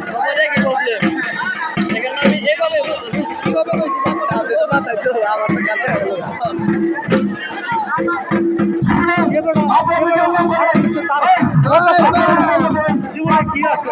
সবার একই প্রবলেম। এখানে আমি এইভাবে কিভাবে বসি আমার জীবনে কি আছে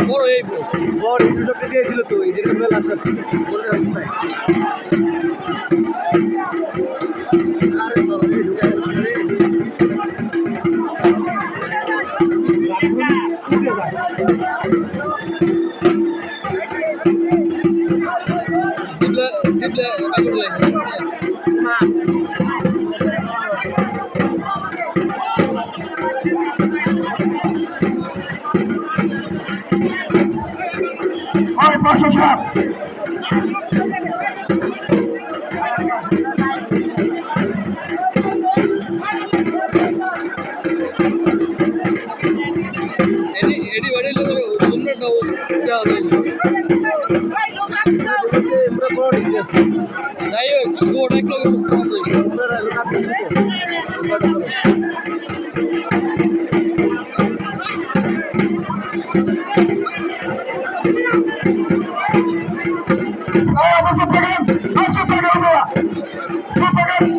বড় এই বড় ইউটিউবটা দিয়ে দিল তো এই যে মেলা আসছে বলে কোথায় আরে বাবা এই ঢুকে গেল জিবলা জিবলা বাগুর লাইছে না হয় 507 এডি বাড়ি লোক তোমরাটাও দেওয়া যায় আমরা বড় ঠিক আছে যাই হোক গোটা এক লোক সব যায় আমরা কাছে শুকো Vamos a pegar,